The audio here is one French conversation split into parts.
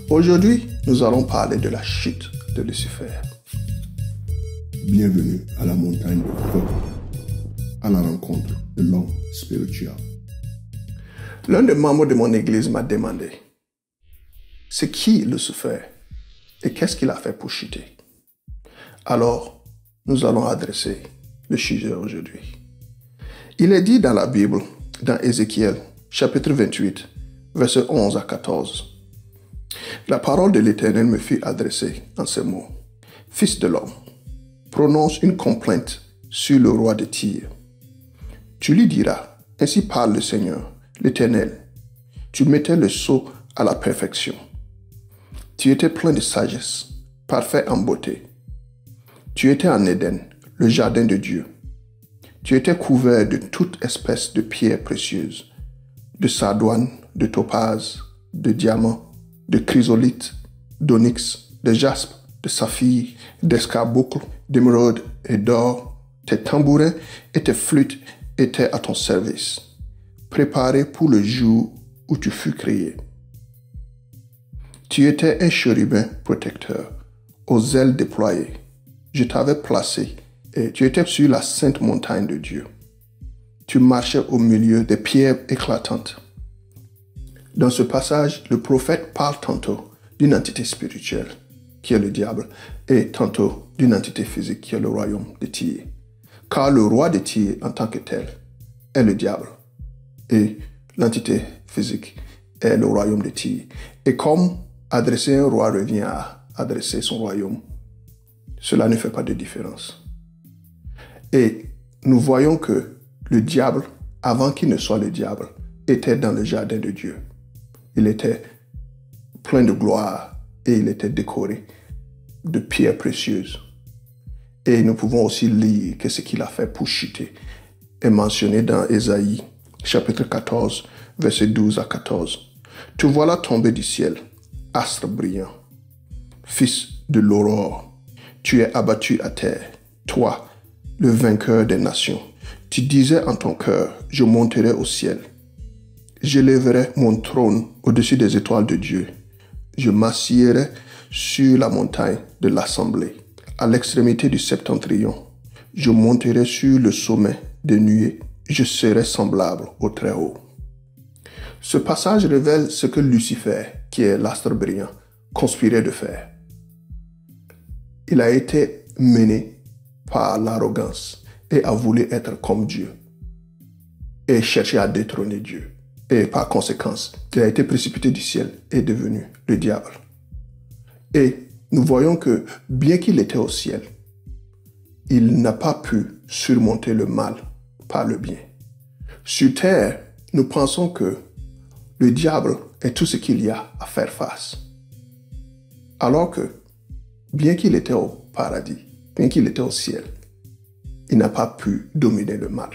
Aujourd'hui, nous allons parler de la chute de Lucifer. Bienvenue à la montagne de feu, à la rencontre de l'homme spirituel. L'un des membres de mon église m'a demandé, c'est qui Lucifer et qu'est-ce qu'il a fait pour chuter? Alors, nous allons adresser le sujet aujourd'hui. Il est dit dans la Bible, dans Ézéchiel, chapitre 28, versets 11 à 14. La parole de l'Éternel me fut adressée en ces mots. Fils de l'homme, prononce une complainte sur le roi de Tyr. Tu lui diras, ainsi parle le Seigneur, l'Éternel. Tu mettais le sceau à la perfection. Tu étais plein de sagesse, parfait en beauté. Tu étais en Éden, le jardin de Dieu. Tu étais couvert de toute espèce de pierres précieuses, de sardoine, de topaze, de diamant, de chrysolite, d'onyx, de jaspe, de saphir, d'escarboucle, d'émeraude et d'or. Tes tambourins et tes flûtes étaient à ton service, préparés pour le jour où tu fus créé. Tu étais un chérubin protecteur, aux ailes déployées. Je t'avais placé et tu étais sur la sainte montagne de Dieu. Tu marchais au milieu des pierres éclatantes. Dans ce passage, le prophète parle tantôt d'une entité spirituelle, qui est le diable, et tantôt d'une entité physique, qui est le royaume de Tyr. Car le roi de Tyr, en tant que tel, est le diable, et l'entité physique est le royaume de Tyr. Et comme adresser un roi revient à adresser son royaume, cela ne fait pas de différence. Et nous voyons que le diable, avant qu'il ne soit le diable, était dans le jardin de Dieu. Il était plein de gloire et il était décoré de pierres précieuses. Et nous pouvons aussi lire que ce qu'il a fait pour chuter est mentionné dans Ésaïe, chapitre 14, versets 12 à 14. Te voilà tombé du ciel, astre brillant, fils de l'aurore. Tu es abattu à terre, toi, le vainqueur des nations. Tu disais en ton cœur, je monterai au ciel. J'élèverai mon trône au-dessus des étoiles de Dieu. Je m'assiérai sur la montagne de l'assemblée, à l'extrémité du septentrion. Je monterai sur le sommet des nuées. Je serai semblable au Très-Haut. Ce passage révèle ce que Lucifer, qui est l'astre brillant, conspirait de faire. Il a été mené par l'arrogance et a voulu être comme Dieu et chercher à détrôner Dieu. Et par conséquence, il a été précipité du ciel et est devenu le diable. Et nous voyons que bien qu'il était au ciel, il n'a pas pu surmonter le mal par le bien. Sur terre, nous pensons que le diable est tout ce qu'il y a à faire face. Alors que, bien qu'il était au paradis, bien qu'il était au ciel, il n'a pas pu dominer le mal.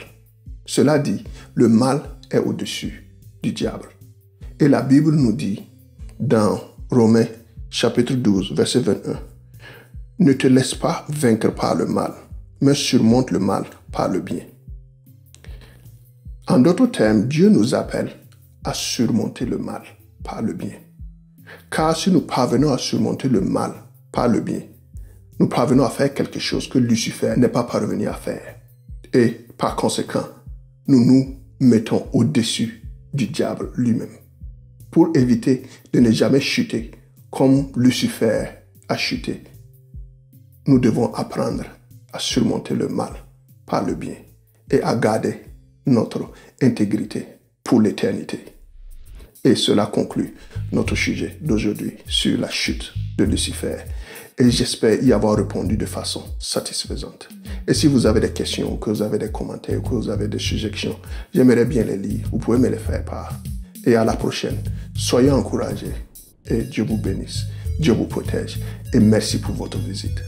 Cela dit, le mal est au-dessus du diable. Et la Bible nous dit, dans Romains chapitre 12, verset 21, « Ne te laisse pas vaincre par le mal, mais surmonte le mal par le bien. » En d'autres termes, Dieu nous appelle à surmonter le mal par le bien. Car si nous parvenons à surmonter le mal par le bien, nous parvenons à faire quelque chose que Lucifer n'est pas parvenu à faire. Et par conséquent, nous nous mettons au-dessus du diable lui-même. Pour éviter de ne jamais chuter comme Lucifer a chuté, nous devons apprendre à surmonter le mal par le bien et à garder notre intégrité pour l'éternité. Et cela conclut notre sujet d'aujourd'hui sur la chute de Lucifer. Et j'espère y avoir répondu de façon satisfaisante. Et si vous avez des questions, que vous avez des commentaires, que vous avez des suggestions, j'aimerais bien les lire. Vous pouvez me les faire part. Et à la prochaine. Soyez encouragés. Et Dieu vous bénisse. Dieu vous protège. Et merci pour votre visite.